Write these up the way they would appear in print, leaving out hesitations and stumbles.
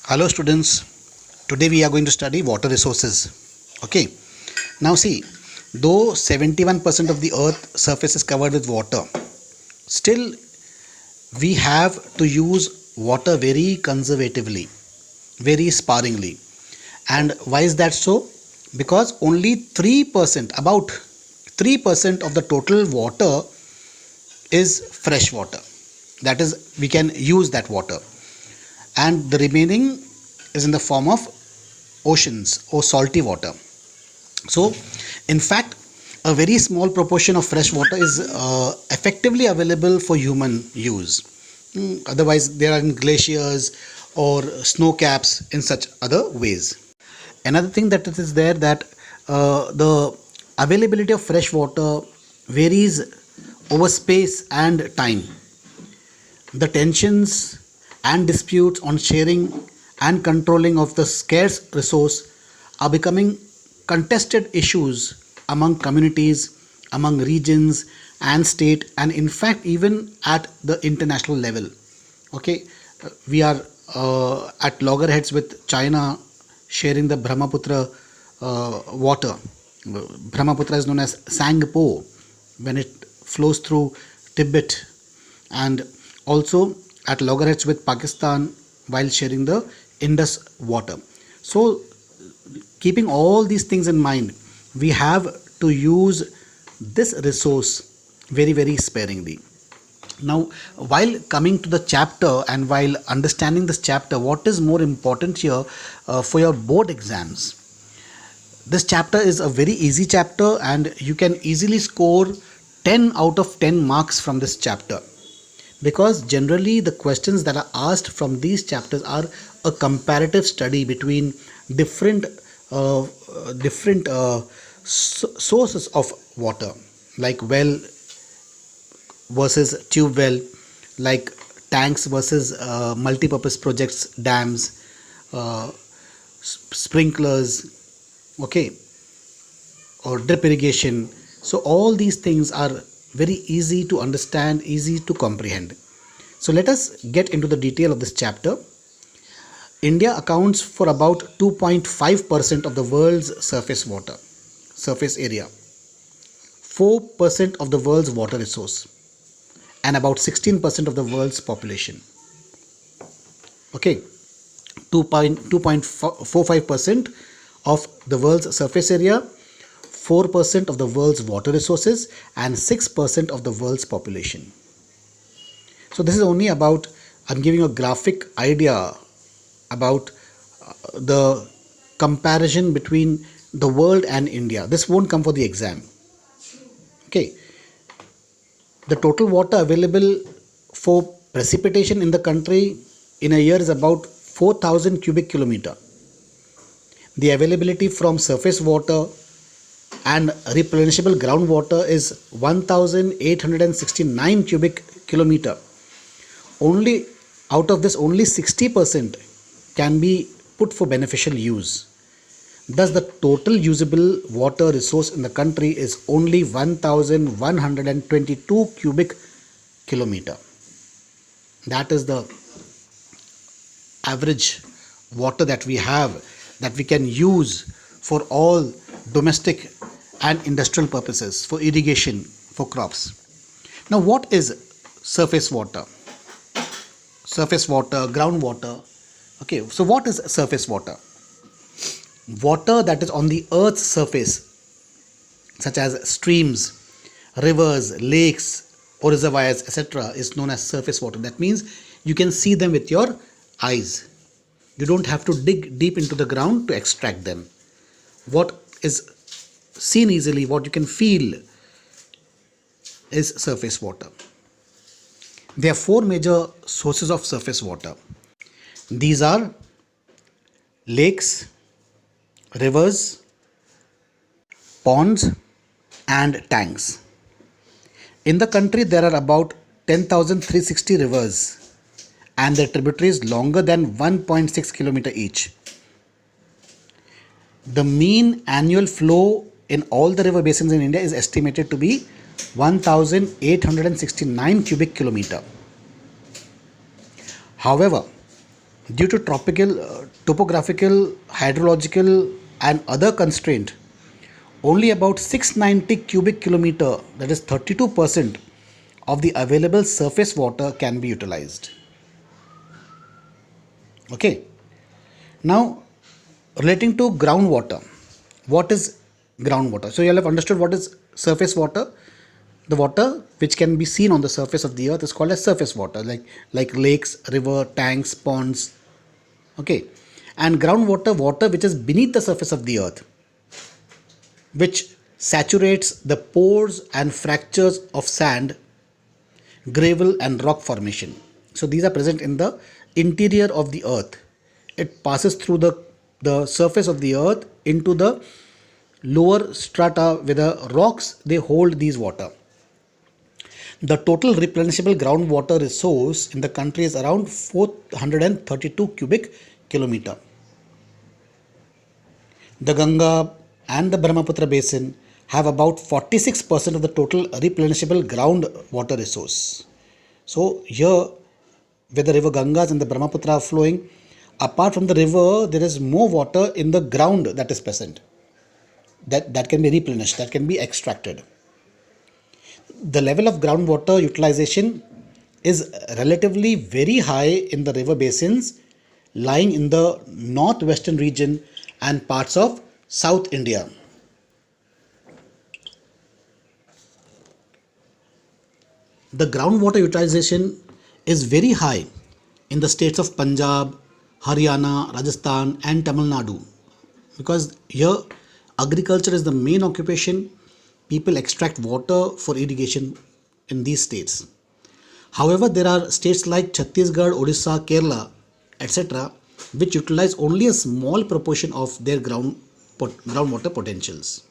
Hello students, today we are going to study water resources. Okay, now see, though 71% of the earth surface is covered with water, still we have to use water very conservatively, very sparingly. And why is that so? Because only 3%, about 3% of the total water is fresh water. That is, we can use that water, and the remaining is in the form of oceans or salty water. So in fact, a very small proportion of fresh water is effectively available for human use. Otherwise there are in glaciers or snow caps in such other ways. Another thing that is there, that the availability of fresh water varies over space and time. The tensions and disputes on sharing and controlling of the scarce resource are becoming contested issues among communities, among regions and state, and in fact even at the international level. Okay, we are at loggerheads with China sharing the Brahmaputra water. Brahmaputra is known as Sangpo when it flows through Tibet, and also at loggerheads with Pakistan while sharing the Indus water. So keeping all these things in mind, we have to use this resource very sparingly. Now, while coming to the chapter and while understanding this chapter, what is more important here for your board exams? This chapter is a very easy chapter and you can easily score 10 out of 10 marks from this chapter, because generally the questions that are asked from these chapters are a comparative study between different sources of water, like well versus tube well, like tanks versus multi-purpose projects, dams, sprinklers, okay, or drip irrigation. So all these things are very easy to understand, easy to comprehend. So let us get into the detail of this chapter. India accounts for about 2.5% of the world's surface area, 4% of the world's water resource, and about 16% of the world's population. Okay, 2.45% of the world's surface area, 4% of the world's water resources, and 6% of the world's population. So this is only about, I'm giving a graphic idea about the comparison between the world and India. This won't come for the exam. Okay. The total water available for precipitation in the country in a year is about 4,000 cubic kilometer. The availability from surface water and replenishable groundwater is 1,869 cubic kilometer. Only out of this, only 60% can be put for beneficial use. Thus the total usable water resource in the country is only 1,122 cubic kilometer. That is the average water that we have, that we can use for all domestic and industrial purposes, for irrigation, for crops. Now what is surface water? Surface water, groundwater. Okay, so what is surface water? Water that is on the earth's surface, such as streams, rivers, lakes or reservoirs, etc., is known as surface water. That means you can see them with your eyes. You don't have to dig deep into the ground to extract them. What is seen easily, what you can feel, is surface water. There are four major sources of surface water. These are lakes, rivers, ponds and tanks. In the country there are about 10,360 rivers and their tributaries longer than 1.6 kilometer each. The mean annual flow in all the river basins in India is estimated to be 1,869 cubic kilometer. However, Due to tropical, topographical, hydrological, and other constraint, only about 690 cubic kilometer, that is 32% of the available surface water can be utilized. Okay. Now, relating to groundwater, what is groundwater? So you all have understood what is surface water. The water which can be seen on the surface of the earth is called as surface water, like lakes, river, tanks, ponds. Okay. And groundwater, water which is beneath the surface of the earth, which saturates the pores and fractures of sand, gravel, and rock formation. So these are present in the interior of the earth. It passes through the surface of the earth into the lower strata where the rocks they hold these water. The total replenishable groundwater resource in the country is around 432 cubic kilometer. The Ganga and the Brahmaputra basin have about 46% of the total replenishable groundwater resource. So here, where the river Gangas and the Brahmaputra are flowing, apart from the river, there is more water in the ground that is present. That can be replenished, that can be extracted. The level of groundwater utilization is relatively very high in the river basins lying in the northwestern region and parts of South India. The groundwater utilization is very high in the states of Punjab, Haryana, Rajasthan, and Tamil Nadu, because here agriculture is the main occupation. People extract water for irrigation in these states. However, there are states like Chhattisgarh, Odisha, Kerala, etc., which utilize only a small proportion of their groundwater potentials.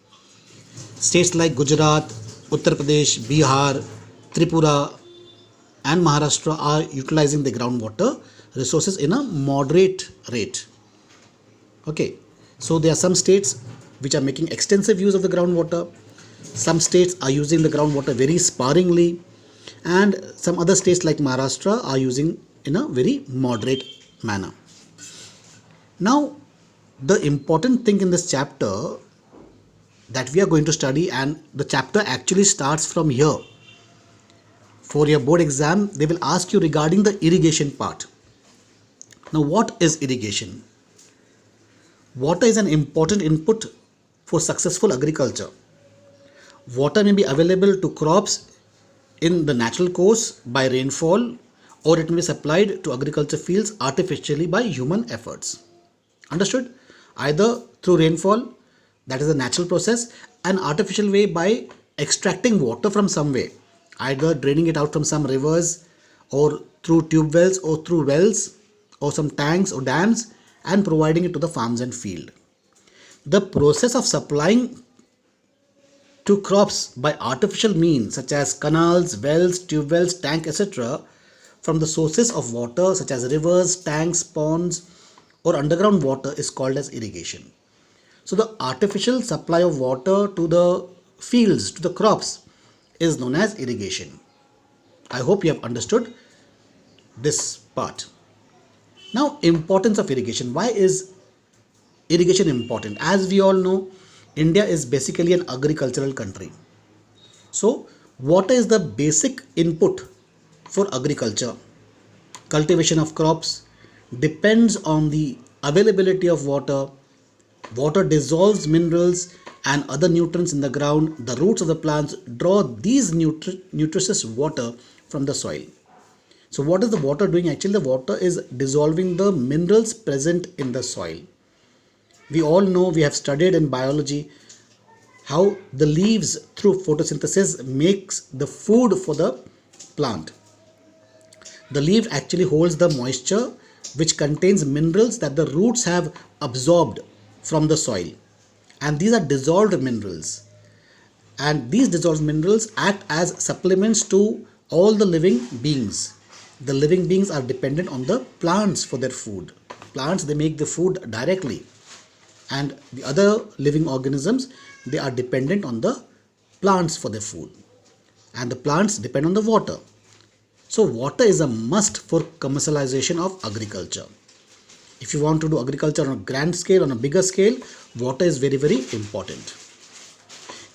States like Gujarat, Uttar Pradesh, Bihar, Tripura, and Maharashtra are utilizing the groundwater resources in a moderate rate. Okay, so there are some states which are making extensive use of the groundwater. Some states are using the groundwater very sparingly, and some other states like Maharashtra are using in a very moderate manner. Now, the important thing in this chapter that we are going to study, and the chapter actually starts from here. For your board exam, they will ask you regarding the irrigation part. Now, what is irrigation? Water is an important input for successful agriculture. Water may be available to crops in the natural course by rainfall, or it may be supplied to agriculture fields artificially by human efforts. Understood? Either through rainfall, that is a natural process, an artificial way by extracting water from somewhere, either draining it out from some rivers, or through tube wells, or through wells, or some tanks or dams, and providing it to the farms and field. The process of supplying to crops by artificial means such as canals, wells, tube wells, tank, etc., from the sources of water such as rivers, tanks, ponds, or underground water is called as irrigation. So the artificial supply of water to the fields, to the crops, is known as irrigation. I hope you have understood this part. Now, importance of irrigation. Why is irrigation important? As we all know, India is basically an agricultural country. So, water is the basic input for agriculture. Cultivation of crops depends on the availability of water. Water dissolves minerals and other nutrients in the ground. The roots of the plants draw these nutritious water from the soil. So what is the water doing? Actually, the water is dissolving the minerals present in the soil. We all know, we have studied in biology how the leaves through photosynthesis makes the food for the plant. The leaf actually holds the moisture which contains minerals that the roots have absorbed from the soil, and these are dissolved minerals, and these dissolved minerals act as supplements to all the living beings. The living beings are dependent on the plants for their food. Plants, they make the food directly, and the other living organisms, they are dependent on the plants for their food, and the plants depend on the water. So water is a must for commercialization of agriculture. If you want to do agriculture on a grand scale, on a bigger scale, water is very, very important.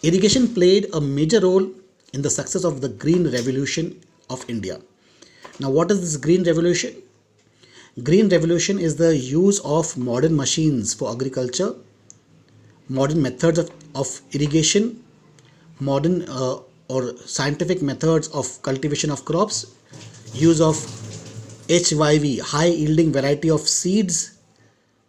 Irrigation played a major role in the success of the Green Revolution of India. Now, what is this Green Revolution? Green Revolution is the use of modern machines for agriculture, modern methods of irrigation, modern or scientific methods of cultivation of crops, use of HYV, high yielding variety of seeds,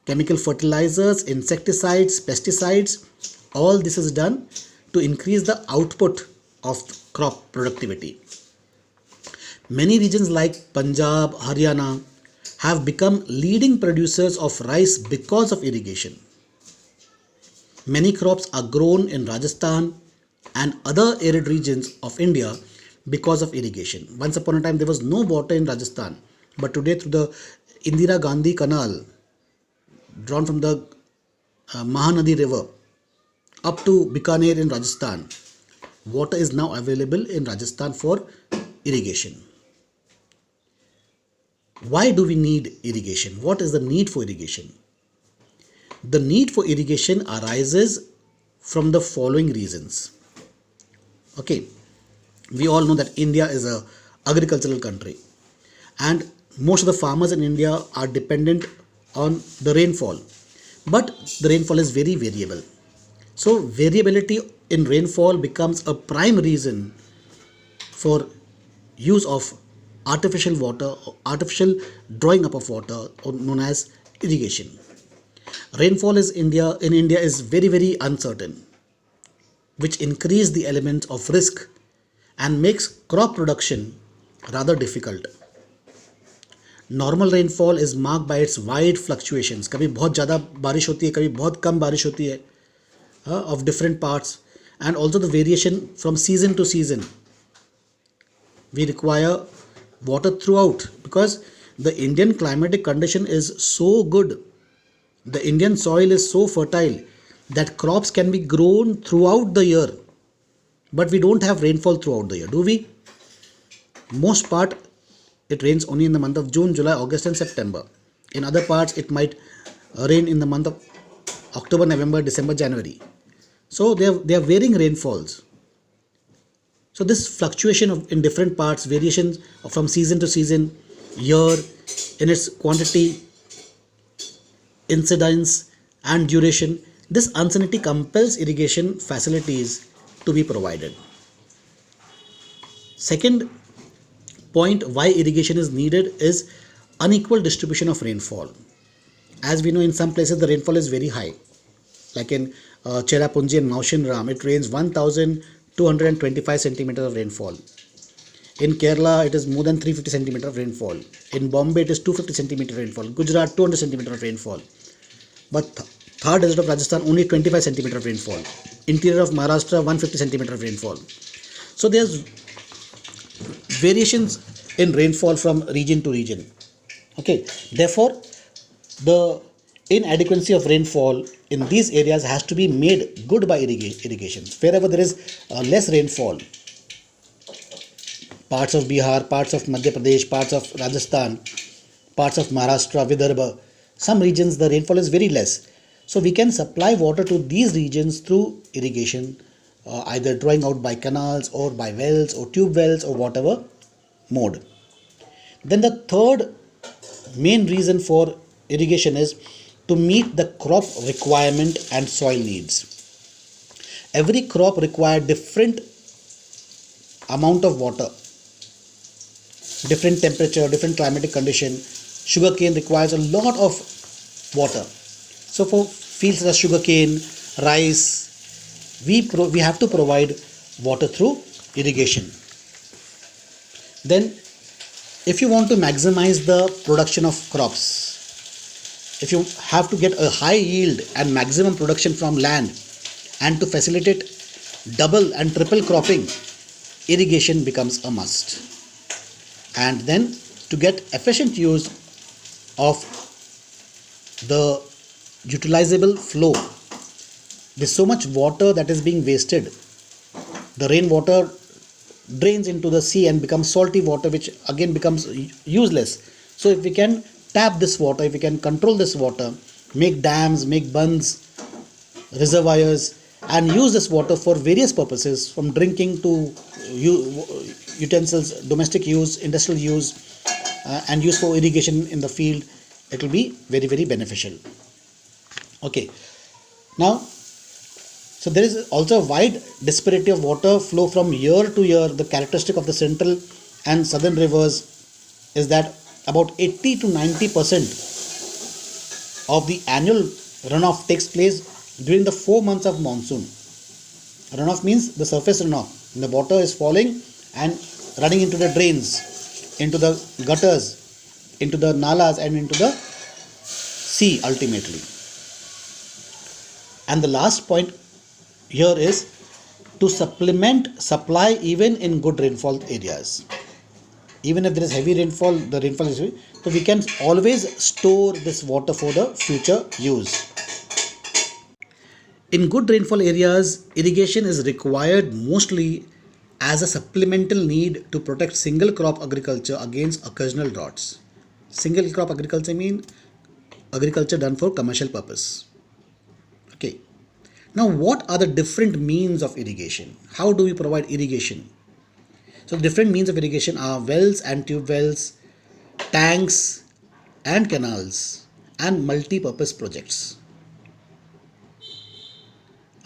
chemical fertilizers, insecticides, pesticides. All this is done to increase the output of crop productivity. Many regions like Punjab, Haryana have become leading producers of rice because of irrigation. Many crops are grown in Rajasthan and other arid regions of India because of irrigation. Once upon a time there was no water in Rajasthan, but today through the Indira Gandhi Canal drawn from the Mahanadi river up to Bikaner in Rajasthan, water is now available in Rajasthan for irrigation. Why do we need irrigation? What is the need for irrigation? The need for irrigation arises from the following reasons. Okay, we all know that India is a agricultural country and most of the farmers in India are dependent on the rainfall, but the rainfall is very variable. So variability in rainfall becomes a prime reason for use of artificial water, artificial drawing up of water, or known as irrigation. Rainfall in India is very, very uncertain, which increase the elements of risk and makes crop production rather difficult. Normal rainfall is marked by its wide fluctuations. कभी बहुत ज़्यादा बारिश होती है, कभी बहुत कम बारिश होती है of different parts, and also the variation from season to season. We require water throughout because the Indian climatic condition is so good. The Indian soil is so fertile that crops can be grown throughout the year. But we don't have rainfall throughout the year, do we? Most part it rains only in the month of June, July, August and September. In other parts it might rain in the month of October, November, December, January. So they are varying rainfalls. So this fluctuation in different parts, variations from season to season, year, in its quantity, incidence and duration, this uncertainty compels irrigation facilities to be provided. Second point why irrigation is needed is unequal distribution of rainfall. As we know, in some places the rainfall is very high, like in Cherrapunji and Maushinram, it rains 1225 centimeters of rainfall. In Kerala, it is more than 350 centimeters of rainfall. In Bombay, it is 250 centimeters rainfall. Gujarat, 200 centimeters of rainfall. But third desert of Rajasthan, only 25 centimeters of rainfall. Interior of Maharashtra, 150 centimeters of rainfall. So there's variations in rainfall from region to region. Okay, therefore, the inadequacy of rainfall in these areas has to be made good by irrigation. Wherever there is less rainfall, parts of Bihar, parts of Madhya Pradesh, parts of Rajasthan, parts of Maharashtra, Vidarbha, some regions the rainfall is very less. So we can supply water to these regions through irrigation, either drawing out by canals or by wells or tube wells or whatever mode. Then the third main reason for irrigation is to meet the crop requirement and soil needs. Every crop requires different amount of water, different temperature, different climatic condition. Sugarcane requires a lot of water. So for fields such as sugarcane, rice, we have to provide water through irrigation. Then if you want to maximize the production of crops, if you have to get a high yield and maximum production from land and to facilitate double and triple cropping, irrigation becomes a must. And then to get efficient use of the utilizable flow, there's so much water that is being wasted. The rainwater drains into the sea and becomes salty water, which again becomes useless. So if we can tap this water, if we can control this water, make dams, make bunds, reservoirs, and use this water for various purposes, from drinking to utensils, domestic use, industrial use, and use for irrigation in the field, it will be very, very beneficial. Okay, now, so there is also a wide disparity of water flow from year to year. The characteristic of the central and southern rivers is that about 80 to 90% of the annual runoff takes place during the 4 months of monsoon. Runoff means the surface runoff. The water is falling and running into the drains, into the gutters, into the nalas, and into the sea ultimately. And the last point here is to supplement supply even in good rainfall areas. Even if there is heavy rainfall, the rainfall is heavy, so we can always store this water for the future use. In good rainfall areas, irrigation is required mostly as a supplemental need to protect single crop agriculture against occasional droughts. Single crop agriculture means agriculture done for commercial purpose. Okay. Now, what are the different means of irrigation? How do we provide irrigation? So, different means of irrigation are wells and tube wells, tanks and canals, and multi-purpose projects.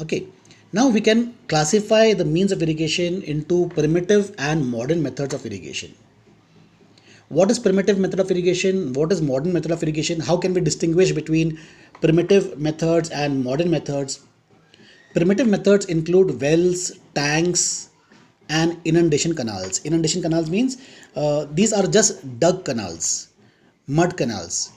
Okay, now we can classify the means of irrigation into primitive and modern methods of irrigation. What is primitive method of irrigation? What is modern method of irrigation? How can we distinguish between primitive methods and modern methods? Primitive methods include wells, tanks, and inundation canals. Inundation canals means these are just dug canals, mud canals.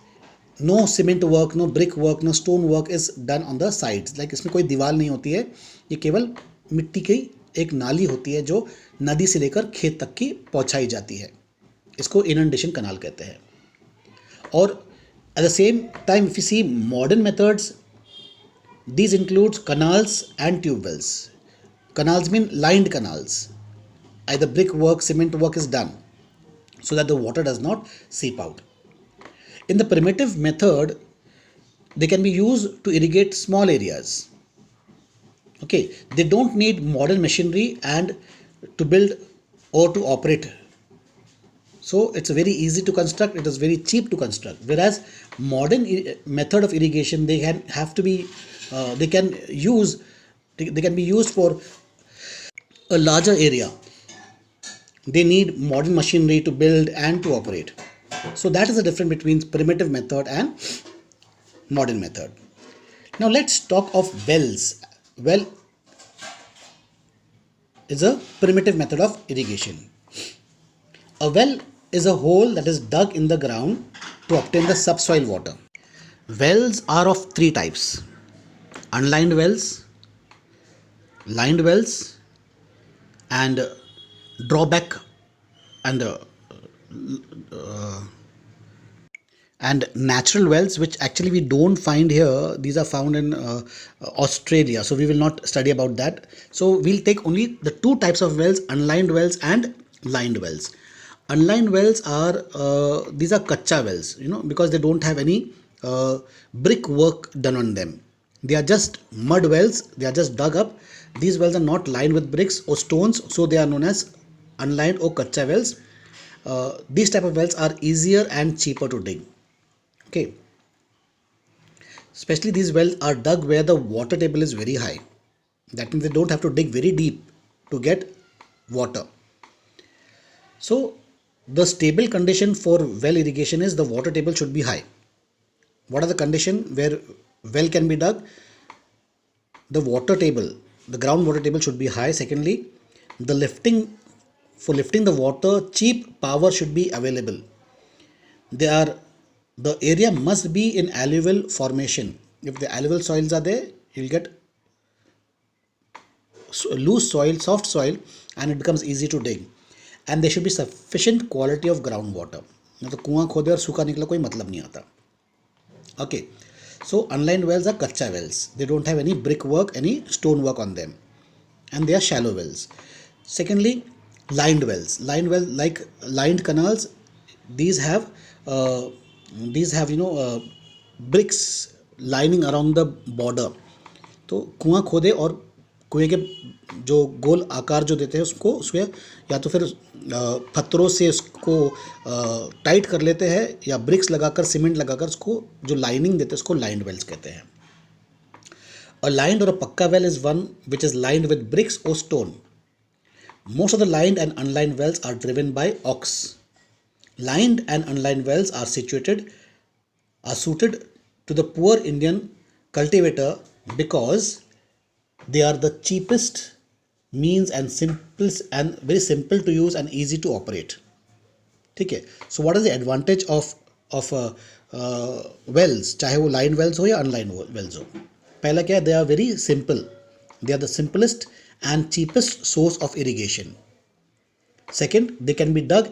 No cement work, no brick work, no stone work is done on the sides. Like इसमें कोई दीवार नहीं होती है, ये केवल मिट्टी की एक नाली होती है जो नदी से लेकर खेत तक की पहुंचाई जाती है. इसको inundation canal कहते हैं. और at the same time, if you see modern methods, these includes canals and tube wells. Canals mean lined canals. Either brick work, cement work is done so that the water does not seep out. In the primitive method, they can be used to irrigate small areas. Okay, they don't need modern machinery and to build or to operate. So it's very easy to construct. It is very cheap to construct. Whereas modern method of irrigation, they can have to be, they can be used for a larger area. They need modern machinery to build and to operate. So that is the difference between primitive method and modern method. Now let's talk of wells. Well is a primitive method of irrigation. A well is a hole that is dug in the ground to obtain the subsoil water. Wells are of three types: unlined wells, lined wells, and drawback and natural wells, which actually we don't find here. These are found in Australia, so we will not study about that. So we'll take only the two types of wells: unlined wells and lined wells. Unlined wells are these are kacha wells, because they don't have any brick work done on them. They are just mud wells. They are just dug up. These wells are not lined with bricks or stones, so they are known as unlined or kacha wells. These type of wells are easier and cheaper to dig. Okay, especially these wells are dug where the water table is very high. That means they don't have to dig very deep to get water. So the stable condition for well irrigation is the water table should be high. What are the conditions where well can be dug? The water table, the groundwater table should be high. Secondly, for lifting the water, cheap power should be available. The area must be in alluvial formation. If the alluvial soils are there, you will get loose soil, soft soil, and it becomes easy to dig. And there should be sufficient quality of groundwater. तो कुआं खोदे और सूखा निकला कोई मतलब नहीं आता. Okay, so unlined wells are kacha wells. They don't have any brick work, any stone work on them, and they are shallow wells. Secondly, lined wells. Lined wells, like lined canals, these have these have bricks lining around the border. तो कुआं खोदे और कुएं के जो गोल आकार जो देते हैं उसको उसके या तो फिर पत्थरों से उसको टाइट कर लेते हैं या ब्रिक्स लगाकर सीमेंट लगाकर उसको जो लाइनिंग देते हैं उसको लाइंड वेल्स कहते हैं. A lined or a pakka well is one which is lined with bricks or stone. Most of the lined and unlined wells are driven by ox. Lined and unlined wells are suited to the poor Indian cultivator because they are the cheapest means and very simple to use and easy to operate. ठीक है. So what is the advantage of wells, चाहे वो lined wells हो या unlined wells हो? पहला क्या है, they are very simple, they are the simplest and cheapest source of irrigation. Second, they can be dug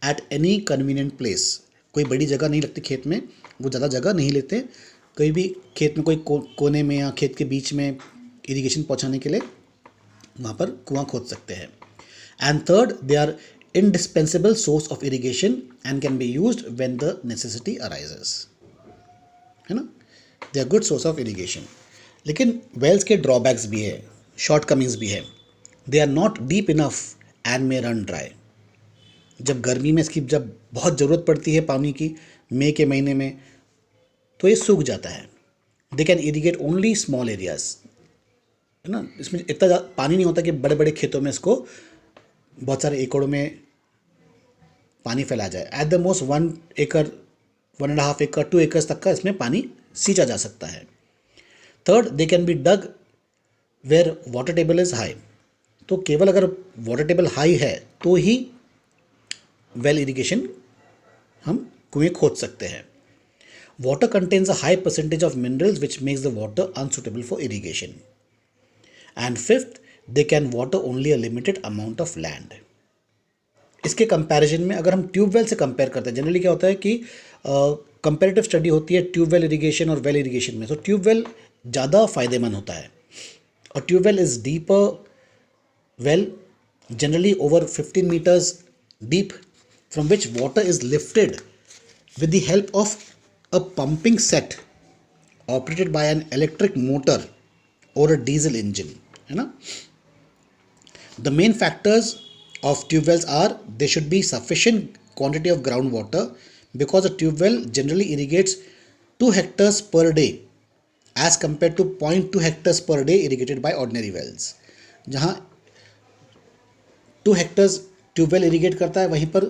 at any convenient place. कोई बड़ी जगह नहीं लगती खेत में, वो ज़्यादा जगह नहीं लेते, कहीं भी खेत में कोई कोने में या खेत के बीच में इरीगेशन पहुंचाने के लिए वहाँ पर कुआं खोद सकते हैं. And third, they are indispensable source of irrigation and can be used when the necessity arises. है ना, they are good source of irrigation. लेकिन वेल्स के ड्रॉबैक्स भी है, शॉर्ट कमिंग्स भी है. They are not deep enough and may run dry. जब गर्मी में इसकी जब बहुत ज़रूरत पड़ती है पानी की, मई के महीने में, तो ये सूख जाता है. They can irrigate only small areas. है ना, इसमें इतना पानी नहीं होता कि बड़े बड़े खेतों में इसको बहुत सारे एकड़ों में पानी फैला जाए. एट द मोस्ट 1 एकड़, 1.5 एकड़, 2 एकड़ तक का इसमें पानी सींचा जा सकता है. Third, they can be dug where water table is high. तो केवल अगर वाटर टेबल हाई है तो ही वेल इरीगेशन हम कुएं खोद सकते हैं. Water contains a high percentage of minerals which makes the water unsuitable for irrigation. And fifth, they can water only a limited amount of land. इसके कंपैरिजन में अगर हम ट्यूबवेल से कंपेयर करते हैं, जनरली क्या होता है कि कंपेरेटिव स्टडी होती है ट्यूबवेल इरीगेशन और वेल इरीगेशन में, तो ट्यूबवेल ज़्यादा फ़ायदेमंद होता है. और tube well is deeper well, generally over 15 meters deep, from which water is lifted with the help of a pumping set operated by an electric motor or a diesel engine. है ना. The main factors of tube wells are there should be sufficient quantity of groundwater because a tube well generally irrigates 2 hectares per day as compared to 0.2 hectares per day irrigated by ordinary wells. जहाँ 2 hectares tube well irrigate करता है, वहीं पर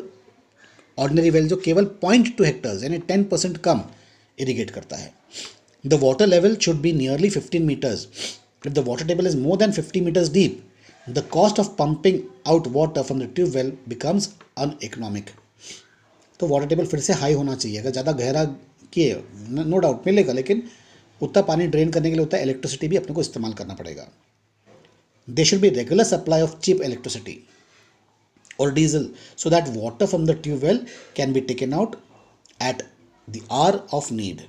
ordinary well जो केवल 0.2 hectares यानी 10% कम irrigate करता है. The water level should be nearly 15 meters. If the water table is more than 50 meters डीप, the cost of pumping out water from the tube well becomes uneconomic. तो water table फिर से high होना चाहिए. अगर ज़्यादा गहरा किए नो डाउट मिलेगा, लेकिन उतना पानी ड्रेन करने के लिए उतना इलेक्ट्रिसिटी भी अपने को इस्तेमाल करना पड़ेगा. They should be regular supply of cheap electricity or diesel so that water from the tube well can be taken out at the hour of need.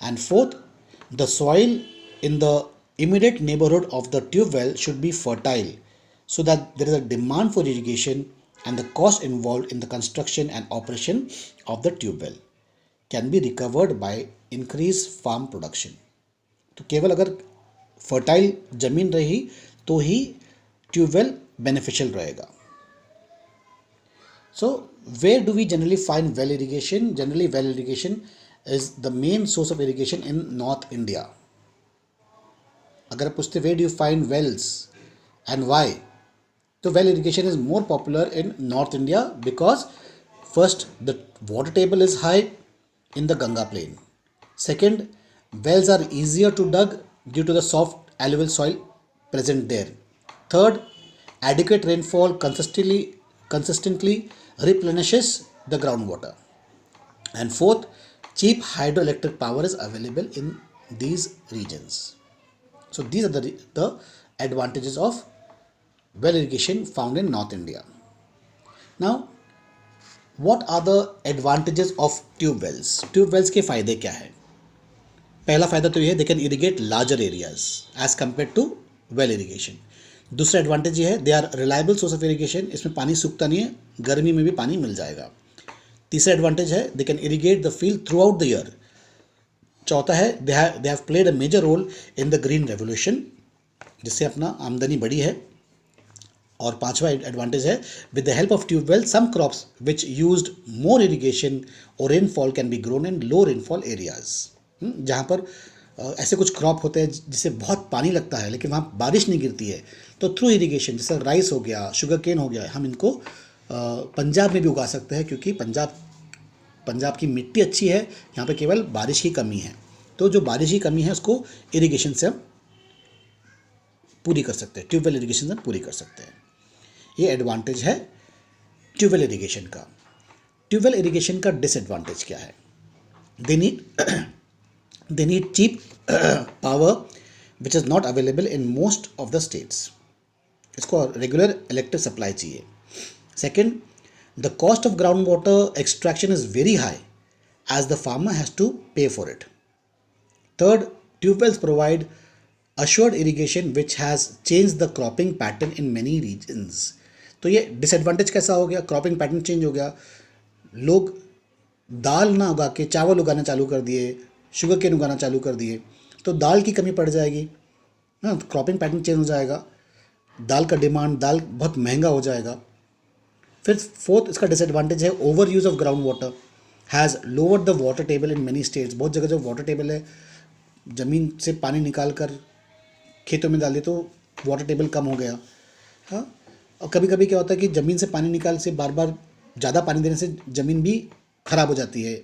And fourth, the soil in the immediate neighborhood of the tube well should be fertile so that there is a demand for irrigation and the cost involved in the construction and operation of the tube well can be recovered by increased farm production. तो केवल अगर fertile जमीन रही तो ही tube well beneficial रहेगा. So where do we generally find well irrigation? Generally well irrigation is the main source of irrigation in North India. अगर आप पूछते where do you find wells and why, तो well irrigation is more popular in North India because first the water table is high in the Ganga plain. Second, wells are easier to dug due to the soft alluvial soil present there. Third, adequate rainfall consistently replenishes the groundwater. And fourth, cheap hydroelectric power is available in these regions. So these are the advantages of well irrigation found in North India. Now, what are the advantages of tube wells? Tube wells के फ़ायदे क्या है? पहला फ़ायदा तो ये है, they can irrigate larger areas as compared to well irrigation. दूसरा एडवांटेज ये है, they are reliable source of irrigation. इसमें पानी सूखता नहीं है, गर्मी में भी पानी मिल जाएगा. तीसरा एडवांटेज है they can irrigate the field throughout the year. चौथा है they have played a major role in the green revolution, जिससे अपना आमदनी बढ़ी है। और पांचवा एडवांटेज है with the help of tubewell some crops which used more irrigation और rainfall can be grown in low rainfall areas. जहाँ पर ऐसे कुछ क्रॉप होते हैं जिसे बहुत पानी लगता है लेकिन वहाँ बारिश नहीं गिरती है, तो थ्रू इरिगेशन, जैसे राइस हो गया, शुगर केन हो गया, हम इनको पंजाब में भी उगा सकते हैं, क्योंकि पंजाब की मिट्टी अच्छी है, यहाँ पे केवल बारिश की कमी है। तो जो बारिश की कमी है उसको इरिगेशन से हम पूरी कर सकते हैं, ट्यूबवेल इरिगेशन से हम पूरी कर सकते हैं। ये एडवांटेज है ट्यूबवेल इरिगेशन का। ट्यूबवेल इरिगेशन का डिसएडवांटेज क्या है? they need cheap power which is not available in most of the states. इसको रेगुलर इलेक्ट्रिक सप्लाई चाहिए। Second, the cost of ground water extraction is very high as the farmer has to pay for it. Third, tube wells provide assured irrigation which has changed the cropping pattern in many regions. तो ये disadvantage कैसा हो गया? Cropping pattern change हो गया, लोग दाल ना उगा के चावल उगाना चालू कर दिए, शुगर केन उगाना चालू कर दिए, तो दाल की कमी पड़ जाएगी ना, क्रॉपिंग पैटर्न चेंज हो जाएगा, दाल का डिमांड, दाल बहुत महंगा हो जाएगा। फिर फोर्थ इसका डिसएडवांटेज है over use of ground water has lowered the water table in many states. बहुत जगह जो वाटर टेबल है, ज़मीन से पानी निकाल कर खेतों में डाले तो वाटर टेबल कम हो गया। हाँ, और कभी कभी क्या होता है कि ज़मीन से पानी निकाल से बार बार ज़्यादा पानी देने से ज़मीन भी ख़राब हो जाती है।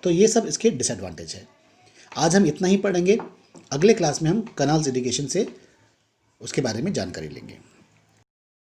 तो ये सब इसके डिसएडवांटेज है। आज हम इतना ही पढ़ेंगे, अगले क्लास में हम कनाल्स इरिगेशन से उसके बारे में जानकारी लेंगे।